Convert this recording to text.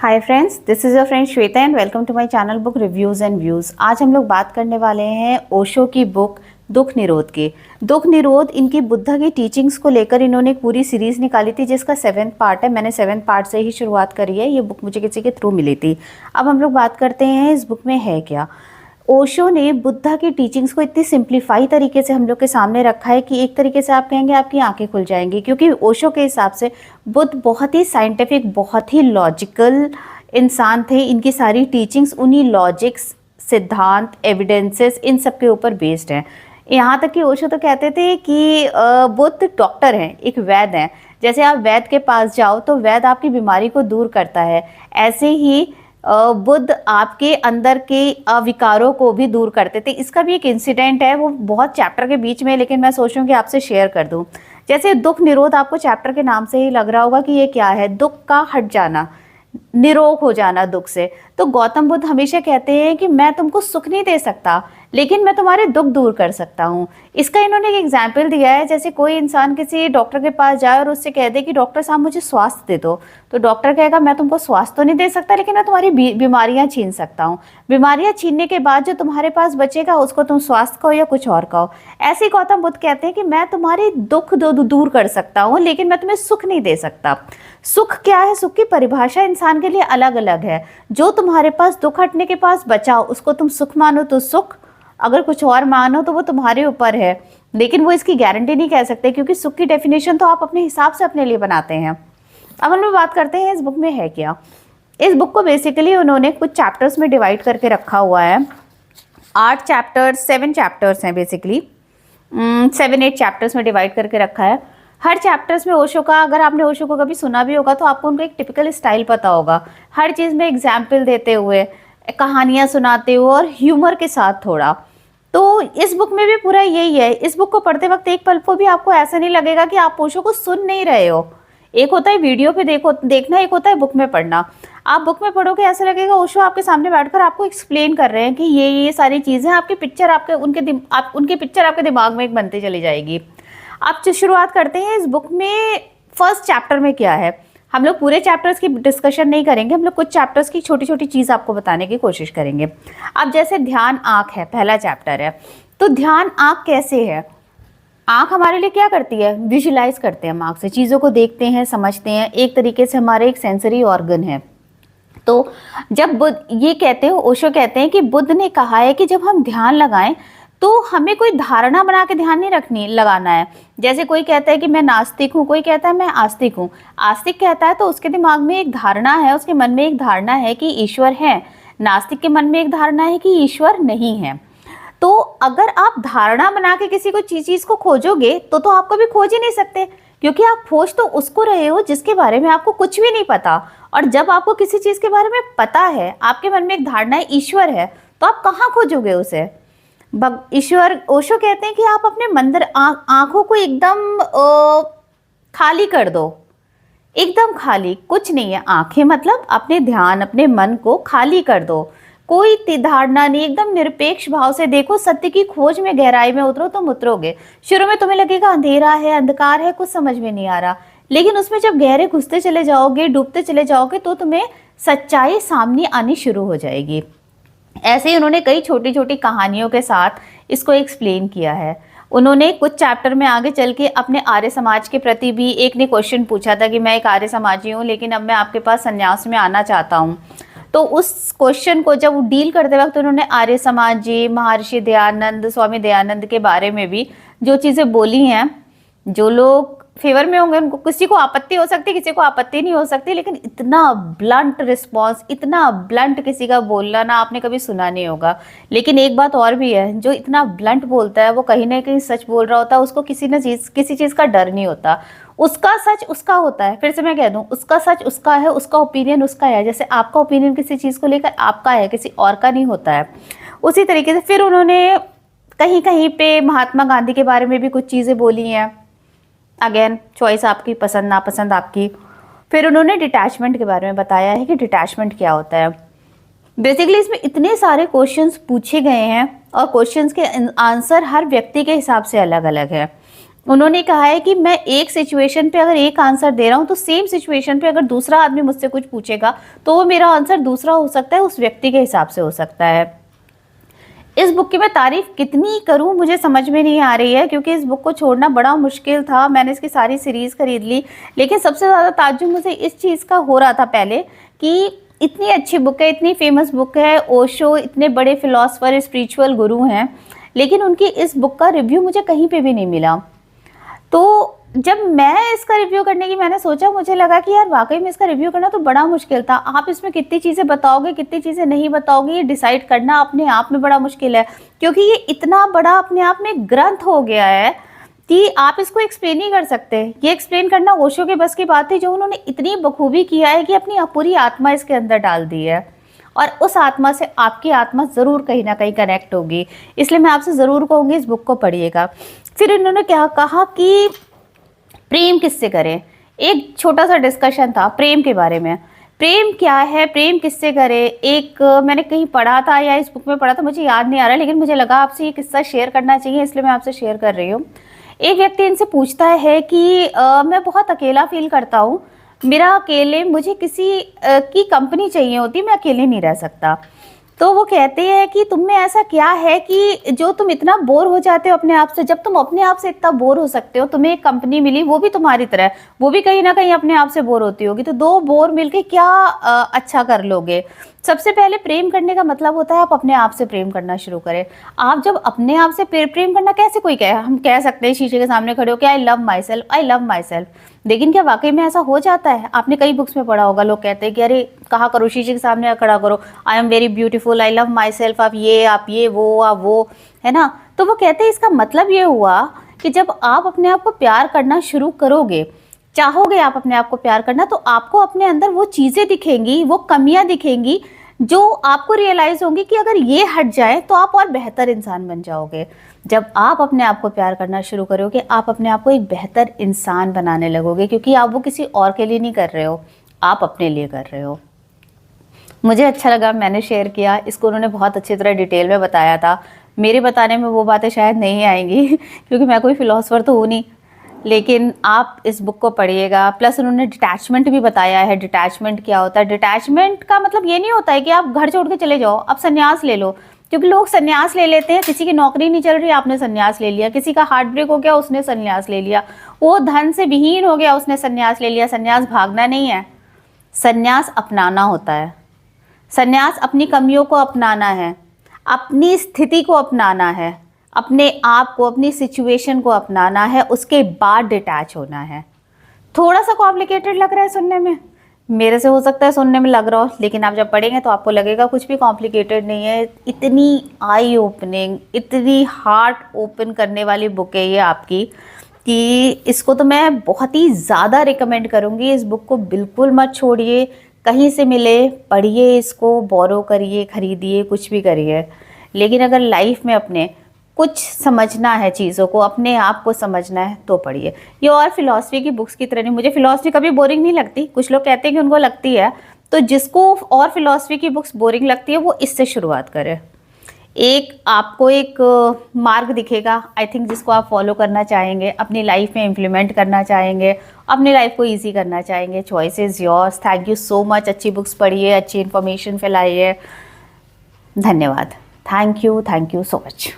Hi friends, this is your friend Shweta and welcome to my channel book reviews and views. आज हम लोग बात करने वाले हैं ओशो की बुक दुख निरोध की। दुख निरोध इनकी बुद्धा की टीचिंग्स को लेकर इन्होंने एक पूरी सीरीज़ निकाली थी जिसका 7th पार्ट है। मैंने 7th पार्ट से ही शुरुआत करी है। ये बुक मुझे किसी के थ्रू मिली थी। अब हम लोग बात करते हैं इस बुक में है क्या। ओशो ने बुद्धा की टीचिंग्स को इतनी सिंप्लीफाई तरीके से हम लोग के सामने रखा है कि एक तरीके से आप कहेंगे आपकी आंखें खुल जाएंगी, क्योंकि ओशो के हिसाब से बुद्ध बहुत ही साइंटिफिक, बहुत ही लॉजिकल इंसान थे। इनकी सारी टीचिंग्स उन्हीं लॉजिक्स, सिद्धांत, एविडेंसेस इन सब के ऊपर बेस्ड हैं। यहाँ तक कि ओशो तो कहते थे कि बुद्ध डॉक्टर हैं, एक वैद्य हैं। जैसे आप वैद्य के पास जाओ तो वैद्य आपकी बीमारी को दूर करता है, ऐसे ही बुद्ध आपके अंदर के विकारों को भी दूर करते थे। इसका भी एक इंसिडेंट है, वो बहुत चैप्टर के बीच में, लेकिन मैं सोच रही हूँ कि आपसे शेयर कर दूँ। जैसे दुख निरोध, आपको चैप्टर के नाम से ही लग रहा होगा कि ये क्या है, दुख का हट जाना, निरोग हो जाना दुख से। तो गौतम बुद्ध हमेशा कहते हैं कि मैं तुमको सुख नहीं दे सकता, लेकिन मैं तुम्हारे दुख दूर कर सकता हूँ। इसका इन्होंने एक एग्जाम्पल दिया है। जैसे कोई इंसान किसी डॉक्टर के पास जाए और उससे कह दे कि डॉक्टर साहब मुझे स्वास्थ्य दे दो, तो डॉक्टर कहेगा मैं तुमको स्वास्थ्य तो नहीं दे सकता, लेकिन मैं तुम्हारी बीमारियां छीन सकता हूँ। बीमारियां छीनने के बाद जो तुम्हारे पास बचेगा उसको तुम स्वास्थ्य कहो या कुछ और कहो। ऐसे गौतम बुद्ध कहते हैं कि मैं तुम्हारे दुख दूर कर सकता हूँ, लेकिन मैं तुम्हें सुख नहीं दे सकता। सुख क्या है, सुख की परिभाषा इंसान के लिए अलग अलग है। जो तुम्हारे पास दुख हटने के पास बचा उसको तुम सुख मानो तो सुख, अगर कुछ और मानो तो वो तुम्हारे ऊपर है, लेकिन वो इसकी गारंटी नहीं कह सकते, क्योंकि सुख की डेफिनेशन तो आप अपने हिसाब से अपने लिए बनाते हैं। अब हम लोग बात करते हैं इस बुक में है क्या। इस बुक को बेसिकली उन्होंने कुछ चैप्टर्स में डिवाइड करके रखा हुआ है। 8 चैप्टर्स, 7 चैप्टर्स हैं बेसिकली, 7-8 चैप्टर्स में डिवाइड करके रखा है। हर चैप्टर्स में ओशो का, अगर आपने ओशो को कभी सुना भी होगा तो आपको उनका एक टिपिकल स्टाइल पता होगा। हर चीज़ में एग्जाम्पल देते हुए, कहानियाँ सुनाते हुए और ह्यूमर के साथ थोड़ा। तो इस बुक में भी पूरा यही है। इस बुक को पढ़ते वक्त एक पल को भी आपको ऐसा नहीं लगेगा कि आप ओशो को सुन नहीं रहे हो। एक होता है वीडियो पे देखना, एक होता है बुक में पढ़ना। आप बुक में पढ़ोगे ऐसा लगेगा ओशो आपके सामने बैठकर आपको एक्सप्लेन कर रहे हैं कि ये सारी चीज़ें, आपकी पिक्चर उनकी पिक्चर आपके दिमाग में एक बनती चली जाएगी। आप शुरुआत करते हैं इस बुक में फर्स्ट चैप्टर में क्या है। हम लोग पूरे चैप्टर्स की डिस्कशन नहीं करेंगे, हम लोग कुछ चैप्टर्स की छोटी छोटी चीज़ आपको बताने की कोशिश करेंगे। अब जैसे ध्यान आँख है, पहला चैप्टर है। तो ध्यान आँख कैसे है। आँख हमारे लिए क्या करती है, विजुलाइज करते हैं हम आँख से, चीज़ों को देखते हैं, समझते हैं। एक तरीके से हमारे एक सेंसरी ऑर्गन है। तो जब बुद्ध ये कहते हैं, ओशो कहते हैं कि बुद्ध ने कहा है कि जब हम ध्यान लगाएं तो हमें कोई धारणा बना के ध्यान नहीं लगाना है। जैसे कोई कहता है कि मैं नास्तिक हूँ, कोई कहता है मैं आस्तिक हूँ। आस्तिक कहता है तो उसके दिमाग में एक धारणा है, उसके मन में एक धारणा है कि ईश्वर है। नास्तिक के मन में एक धारणा है कि ईश्वर नहीं है। तो अगर आप धारणा बना के किसी को चीज़ को खोजोगे तो आप कभी खोज ही नहीं सकते, क्योंकि आप खोज तो उसको रहे हो जिसके बारे में आपको कुछ भी नहीं पता। और जब आपको किसी चीज़ के बारे में पता है, आपके मन में एक धारणा है ईश्वर है, तो आप कहाँ खोजोगे उसे। ईश्वर, ओशो कहते हैं कि आप अपने मंदिर आंखों को एकदम खाली कर दो, एकदम खाली, कुछ नहीं है। आंखें मतलब अपने ध्यान, अपने मन को खाली कर दो, कोई धारणा नहीं, एकदम निरपेक्ष भाव से देखो। सत्य की खोज में गहराई में उतरो, तुम उतरोगे। शुरू में तुम्हें लगेगा अंधेरा है, अंधकार है, कुछ समझ में नहीं आ रहा, लेकिन उसमें जब गहरे घुसते चले जाओगे, डूबते चले जाओगे, तो तुम्हें सच्चाई सामने आनी शुरू हो जाएगी। ऐसे ही उन्होंने कई छोटी छोटी कहानियों के साथ इसको एक्सप्लेन किया है। उन्होंने कुछ चैप्टर में आगे चल के अपने आर्य समाज के प्रति भी, एक ने क्वेश्चन पूछा था कि मैं एक आर्य समाजी हूँ, लेकिन अब मैं आपके पास संन्यास में आना चाहता हूँ। तो उस क्वेश्चन को जब डील करते वक्त उन्होंने आर्य समाजी, महर्षि दयानंद, स्वामी दयानंद के बारे में भी जो चीज़ें बोली हैं, जो लोग फेवर में होंगे उनको, किसी को आपत्ति हो सकती, किसी को आपत्ति नहीं हो सकती, लेकिन इतना ब्लंट रिस्पॉन्स, इतना ब्लंट किसी का बोलना ना आपने कभी सुना नहीं होगा। लेकिन एक बात और भी है, जो इतना ब्लंट बोलता है वो कहीं ना कहीं सच बोल रहा होता है। उसको किसी चीज़ का डर नहीं होता। उसका सच उसका होता है। फिर से मैं कह दूं, उसका सच उसका है, उसका ओपिनियन उसका है। जैसे आपका ओपिनियन किसी चीज़ को लेकर आपका है, किसी और का नहीं होता है। उसी तरीके से फिर उन्होंने कहीं कहीं पे महात्मा गांधी के बारे में भी कुछ चीज़ें बोली हैं। अगेन चॉइस आपकी, पसंद नापसंद आपकी। फिर उन्होंने डिटैचमेंट के बारे में बताया है कि डिटैचमेंट क्या होता है। बेसिकली इसमें इतने सारे क्वेश्चंस पूछे गए हैं और क्वेश्चंस के आंसर हर व्यक्ति के हिसाब से अलग अलग है। उन्होंने कहा है कि मैं एक सिचुएशन पे अगर एक आंसर दे रहा हूँ तो सेम सिचुएशन पे अगर दूसरा आदमी मुझसे कुछ पूछेगा तो वो मेरा आंसर दूसरा हो सकता है, उस व्यक्ति के हिसाब से हो सकता है। इस बुक की मैं तारीफ कितनी करूं मुझे समझ में नहीं आ रही है, क्योंकि इस बुक को छोड़ना बड़ा मुश्किल था। मैंने इसकी सारी सीरीज़ खरीद ली, लेकिन सबसे ज़्यादा ताज्जुब मुझे इस चीज़ का हो रहा था पहले कि इतनी अच्छी बुक है, इतनी फेमस बुक है, ओशो इतने बड़े फिलोसफर, स्पिरिचुअल गुरु हैं, लेकिन उनकी इस बुक का रिव्यू मुझे कहीं पे भी नहीं मिला। तो जब मैं इसका रिव्यू करने की मैंने सोचा, मुझे लगा कि यार वाकई में इसका रिव्यू करना तो बड़ा मुश्किल था। आप इसमें कितनी चीज़ें बताओगे, कितनी चीज़ें नहीं बताओगे, ये डिसाइड करना अपने आप में बड़ा मुश्किल है, क्योंकि ये इतना बड़ा अपने आप में ग्रंथ हो गया है कि आप इसको एक्सप्लेन नहीं कर सकते। ये एक्सप्लेन करना ओशो के बस की बात थी, जो उन्होंने इतनी बखूबी किया है कि अपनी पूरी आत्मा इसके अंदर डाल दी है, और उस आत्मा से आपकी आत्मा ज़रूर कहीं ना कहीं कनेक्ट होगी। इसलिए मैं आपसे ज़रूर कहूँगी इस बुक को पढ़िएगा। फिर इन्होंने क्या कहा कि प्रेम किससे करें, एक छोटा सा डिस्कशन था प्रेम के बारे में। प्रेम क्या है, प्रेम किससे करें, एक मैंने कहीं पढ़ा था या इस बुक में पढ़ा था, मुझे याद नहीं आ रहा, लेकिन मुझे लगा आपसे ये किस्सा शेयर करना चाहिए, इसलिए मैं आपसे शेयर कर रही हूँ। एक व्यक्ति इनसे पूछता है कि मैं बहुत अकेला फील करता हूँ, मेरा अकेले मुझे किसी की कंपनी चाहिए होती, मैं अकेले नहीं रह सकता। तो वो कहते हैं कि तुम में ऐसा क्या है कि जो तुम इतना बोर हो जाते हो अपने आप से। जब तुम अपने आप से इतना बोर हो सकते हो, तुम्हें एक कंपनी मिली, वो भी तुम्हारी तरह, वो भी कहीं ना कहीं अपने आप से बोर होती होगी, तो दो बोर मिलके क्या अच्छा कर लोगे। सबसे पहले प्रेम करने का मतलब होता है आप अपने आप से प्रेम करना शुरू करें। आप जब अपने आप से प्रेम करना, कैसे कोई कहे, हम कह सकते हैं शीशे के सामने खड़े हो कि I love my self, I love my self, लेकिन क्या वाकई में ऐसा हो जाता है? आपने कई बुक्स में पढ़ा होगा, लोग कहते हैं कि अरे कहा करो, शीशे के सामने खड़ा करो, I am very beautiful, I love my self, आप ये वो आप वो, है ना। तो वो कहते हैं इसका मतलब ये हुआ कि जब आप अपने आप को प्यार करना शुरू करोगे, चाहोगे आप अपने आप को प्यार करना, तो आपको अपने अंदर वो चीज़ें दिखेंगी, वो कमियां दिखेंगी, जो आपको रियलाइज़ होंगी कि अगर ये हट जाए तो आप और बेहतर इंसान बन जाओगे। जब आप अपने आप को प्यार करना शुरू करोगे, आप अपने आप को एक बेहतर इंसान बनाने लगोगे, क्योंकि आप वो किसी और के लिए नहीं कर रहे हो, आप अपने लिए कर रहे हो। मुझे अच्छा लगा, मैंने शेयर किया। इसको उन्होंने बहुत अच्छी तरह डिटेल में बताया था। मेरे बताने में वो बातें शायद नहीं आएंगी क्योंकि मैं कोई फिलोसफर तो हूँ नहीं, लेकिन आप इस बुक को पढ़िएगा। प्लस उन्होंने डिटैचमेंट भी बताया है। डिटैचमेंट क्या होता है? डिटैचमेंट का मतलब ये नहीं होता है कि आप घर छोड़ के चले जाओ, आप संन्यास ले लो, क्योंकि लोग संन्यास ले लेते हैं। किसी की नौकरी नहीं चल रही, आपने संन्यास ले लिया, किसी का हार्ट ब्रेक हो गया, उसने संन्यास ले लिया, वो धन से विहीन हो गया, उसने संन्यास ले लिया। संन्यास भागना नहीं है, संन्यास अपनाना होता है। संन्यास अपनी कमियों को अपनाना है, अपनी स्थिति को अपनाना है, अपने आप को, अपनी सिचुएशन को अपनाना है, उसके बाद डिटैच होना है। थोड़ा सा कॉम्प्लिकेटेड लग रहा है सुनने में, मेरे से हो सकता है सुनने में लग रहा हो, लेकिन आप जब पढ़ेंगे तो आपको लगेगा कुछ भी कॉम्प्लिकेटेड नहीं है। इतनी आई ओपनिंग, इतनी हार्ट ओपन करने वाली बुक है ये आपकी, कि इसको तो मैं बहुत ही ज़्यादा रिकमेंड करूँगी। इस बुक को बिल्कुल मत छोड़िए, कहीं से मिले पढ़िए, इसको बोरो करिए, खरीदिए, कुछ भी करिए। लेकिन अगर लाइफ में अपने कुछ समझना है, चीज़ों को, अपने आप को समझना है, तो पढ़िए। ये और फिलॉसफी की बुक्स की तरह नहीं, मुझे फिलॉसफी कभी बोरिंग नहीं लगती। कुछ लोग कहते हैं कि उनको लगती है, तो जिसको और फिलॉसफी की बुक्स बोरिंग लगती है वो इससे शुरुआत करे। एक आपको एक मार्ग दिखेगा, आई थिंक, जिसको आप फॉलो करना चाहेंगे, अपनी लाइफ में इम्प्लीमेंट करना चाहेंगे, अपनी लाइफ को ईजी करना चाहेंगे। Choice is yours. Thank you so much. अच्छी बुक्स पढ़िए, अच्छी इन्फॉर्मेशन फैलाइए। धन्यवाद। Thank you so much.